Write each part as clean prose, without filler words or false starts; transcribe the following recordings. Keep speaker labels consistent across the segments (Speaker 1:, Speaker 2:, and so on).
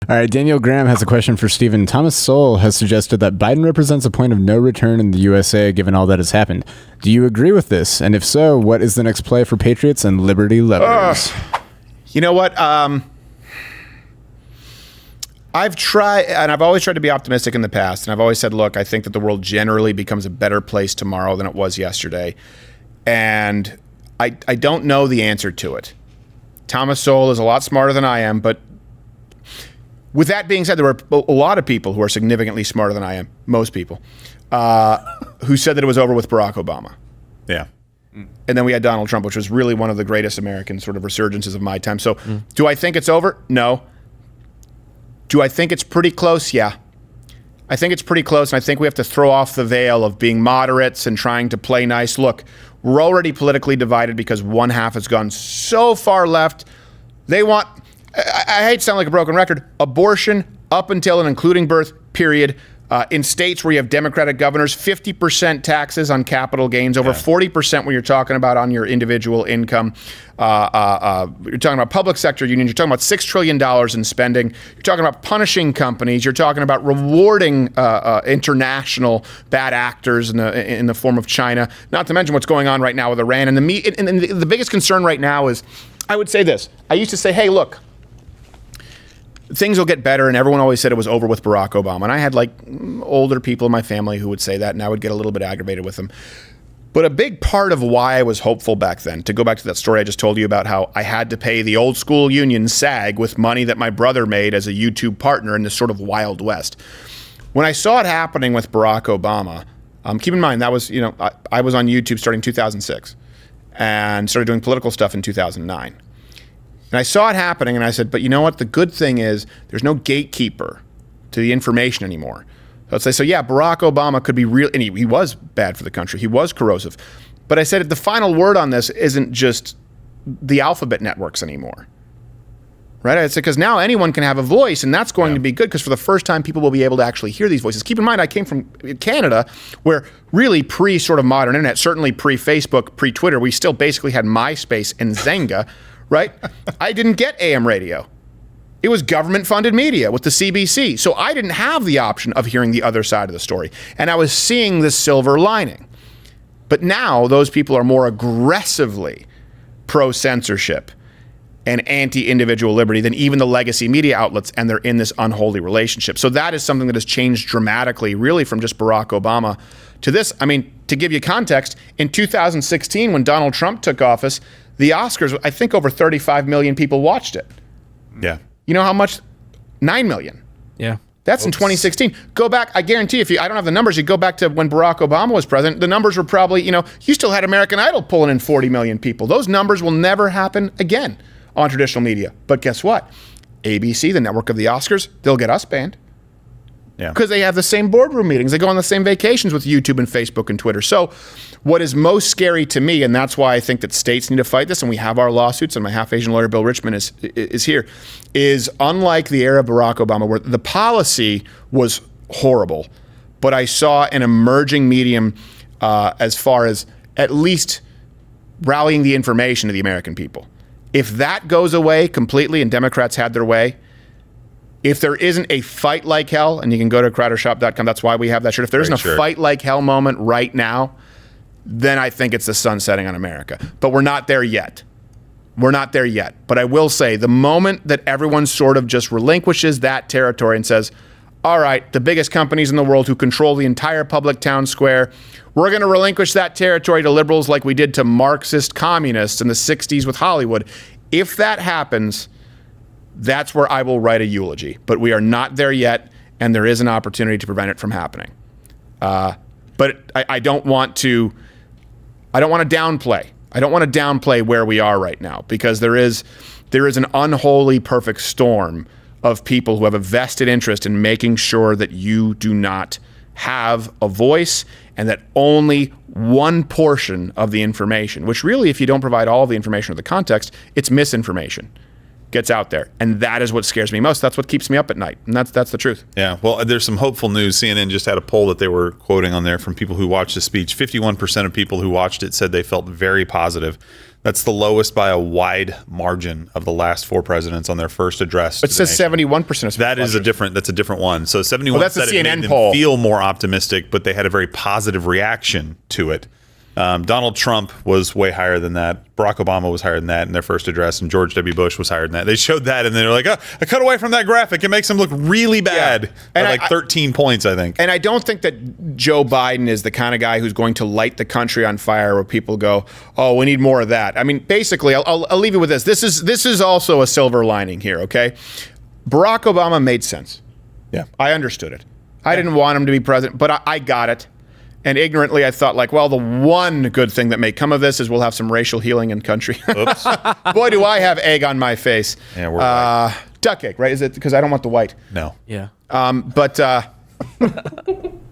Speaker 1: All right, Daniel Graham has a question for Stephen. Thomas Sowell has suggested that Biden represents a point of no return in the USA given all that has happened. Do you agree with this? And if so, what is the next play for Patriots and Liberty Lovers?
Speaker 2: You know what? I've tried, and I've always tried to be optimistic in the past, and I've always said, look, I think that the world generally becomes a better place tomorrow than it was yesterday. And I don't know the answer to it. Thomas Sowell is a lot smarter than I am, but with that being said, there were a lot of people who are significantly smarter than I am, most people, who said that it was over with Barack Obama.
Speaker 3: Yeah.
Speaker 2: And then we had Donald Trump, which was really one of the greatest American sort of resurgences of my time. So do I think it's over? No. Do I think it's pretty close? Yeah. I think it's pretty close, and I think we have to throw off the veil of being moderates and trying to play nice. Look, we're already politically divided because one half has gone so far left. They want, I hate to sound like a broken record, abortion up until and including birth, period. In states where you have Democratic governors, 50% taxes on capital gains, over 40% when you're talking about on your individual income. You're talking about public sector unions. You're talking about $6 trillion in spending. You're talking about punishing companies. You're talking about rewarding international bad actors in the form of China. Not to mention what's going on right now with Iran. And the biggest concern right now is, I would say this. I used to say, hey, look, things will get better, and everyone always said it was over with Barack Obama. And I had like older people in my family who would say that, and I would get a little bit aggravated with them. But a big part of why I was hopeful back then, to go back to that story I just told you about how I had to pay the old school union SAG with money that my brother made as a YouTube partner in this sort of Wild West. When I saw it happening with Barack Obama, keep in mind that was, I was on YouTube starting 2006 and started doing political stuff in 2009. And I saw it happening, and I said, but you know what? The good thing is there's no gatekeeper to the information anymore. So I'd say, so yeah, Barack Obama could be real, and he was bad for the country. He was corrosive. But I said the final word on this isn't just the alphabet networks anymore. Right? I said, because now anyone can have a voice, and that's going to be good, because for the first time, people will be able to actually hear these voices. Keep in mind, I came from Canada, where really pre-sort of modern internet, certainly pre-Facebook, pre-Twitter, we still basically had MySpace and Zynga. Right? I didn't get AM radio. It was government-funded media with the CBC. So I didn't have the option of hearing the other side of the story. And I was seeing the silver lining. But now those people are more aggressively pro-censorship and anti-individual liberty than even the legacy media outlets, and they're in this unholy relationship. So that is something that has changed dramatically, really from just Barack Obama to this. I mean, to give you context, in 2016, when Donald Trump took office, the Oscars, I think over 35 million people watched it.
Speaker 3: Yeah.
Speaker 2: You know how much? 9 million.
Speaker 1: Yeah.
Speaker 2: That's in 2016. Go back, I guarantee I don't have the numbers, you go back to when Barack Obama was president, the numbers were probably, you still had American Idol pulling in 40 million people. Those numbers will never happen again on traditional media. But guess what? ABC, the network of the Oscars, they'll get us banned.
Speaker 3: Yeah.
Speaker 2: Because they have the same boardroom meetings. They go on the same vacations with YouTube and Facebook and Twitter. So what is most scary to me, and that's why I think that states need to fight this, and we have our lawsuits, and my half-Asian lawyer, Bill Richmond, is here, is unlike the era of Barack Obama, where the policy was horrible, but I saw an emerging medium as far as at least rallying the information to the American people. If that goes away completely and Democrats had their way, if there isn't a fight like hell, and you can go to CrowderShop.com, that's why we have that shirt. If there isn't a fight like hell moment right now, then I think it's the sun setting on America. But we're not there yet. We're not there yet. But I will say, the moment that everyone sort of just relinquishes that territory and says, all right, the biggest companies in the world who control the entire public town square, we're going to relinquish that territory to liberals like we did to Marxist communists in the 60s with Hollywood. If that happens, that's where I will write a eulogy. But we are not there yet, and there is an opportunity to prevent it from happening. But I don't want to downplay. I don't want to downplay where we are right now, because there is an unholy perfect storm of people who have a vested interest in making sure that you do not have a voice, and that only one portion of the information, which really, if you don't provide all of the information or the context, it's misinformation, gets out there. And that is what scares me most. That's what keeps me up at night. And that's the truth.
Speaker 3: Yeah. Well, there's some hopeful news. CNN just had a poll that they were quoting on there from people who watched the speech. 51% of people who watched it said they felt very positive That's the lowest by a wide margin of the last 4 presidents on their first address.
Speaker 2: It says 71%.
Speaker 3: That's a different one. So 71
Speaker 2: that's a
Speaker 3: said it
Speaker 2: CNN
Speaker 3: made them
Speaker 2: poll.
Speaker 3: feel more optimistic, but they had a very positive reaction to it. Donald Trump was way higher than that. Barack Obama was higher than that in their first address, and George W. Bush was higher than that. They showed that, and they were like, "Oh, I cut away from that graphic. It makes them look really bad."
Speaker 2: And
Speaker 3: By 13 points, I think.
Speaker 2: And I don't think that Joe Biden is the kind of guy who's going to light the country on fire where people go, "Oh, we need more of that." I mean, basically, I'll leave you with this. This is also a silver lining here, okay? Barack Obama made sense.
Speaker 3: Yeah.
Speaker 2: I understood it. I didn't want him to be president, but I got it. And ignorantly, I thought, like, well, the one good thing that may come of this is we'll have some racial healing in the country.
Speaker 3: Oops.
Speaker 2: Boy, do I have egg on my face.
Speaker 3: Yeah, we're white.
Speaker 2: Duck egg, right? Is it because I don't want the white?
Speaker 3: No.
Speaker 4: Yeah.
Speaker 2: But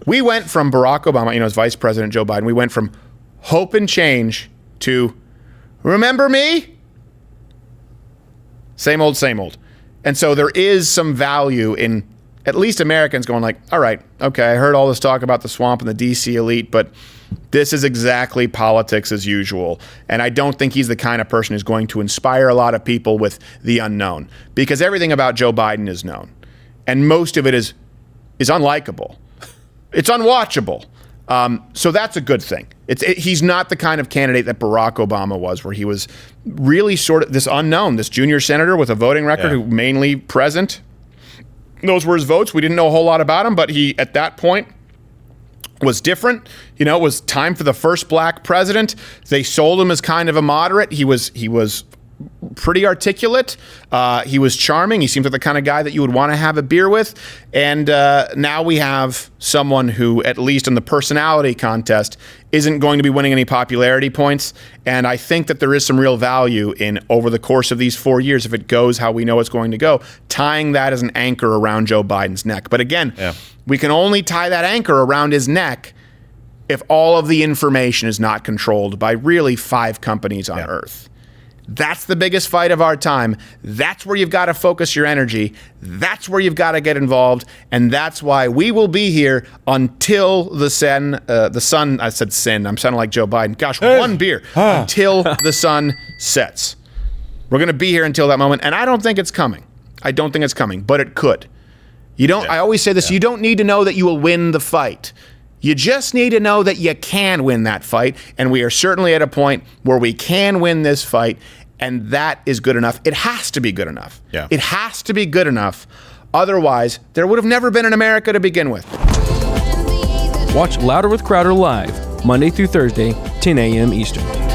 Speaker 2: we went from Barack Obama, as Vice President Joe Biden, we went from hope and change to remember me? Same old, same old. And so there is some value in at least Americans going like, all right, okay, I heard all this talk about the swamp and the DC elite, but this is exactly politics as usual. And I don't think he's the kind of person who's going to inspire a lot of people with the unknown, because everything about Joe Biden is known. And most of it is unlikable. It's unwatchable. So that's a good thing. He's not the kind of candidate that Barack Obama was, where he was really sort of this unknown, this junior senator with a voting record who mainly present. Those were his votes. We didn't know a whole lot about him, but he, at that point, was different. It was time for the first black president. They sold him as kind of a moderate. He was pretty articulate. He was charming. He seemed like the kind of guy that you would want to have a beer with. And now we have someone who, at least in the personality contest, isn't going to be winning any popularity points. And I think that there is some real value in, over the course of these 4 years, if it goes how we know it's going to go, tying that as an anchor around Joe Biden's neck. But again, we can only tie that anchor around his neck if all of the information is not controlled by really 5 companies on Earth. That's the biggest fight of our time. That's where you've got to focus your energy. That's where you've got to get involved. And that's why we will be here until the sun, I said sin, I'm sounding like Joe Biden. Gosh, one beer. Until the sun sets. We're going to be here until that moment. And I don't think it's coming. But it could. I always say this, you don't need to know that you will win the fight. You just need to know that you can win that fight, and we are certainly at a point where we can win this fight, and that is good enough. It has to be good enough.
Speaker 3: Yeah.
Speaker 2: It has to be good enough. Otherwise, there would have never been an America to begin with.
Speaker 4: Watch Louder with Crowder live, Monday through Thursday, 10 a.m. Eastern.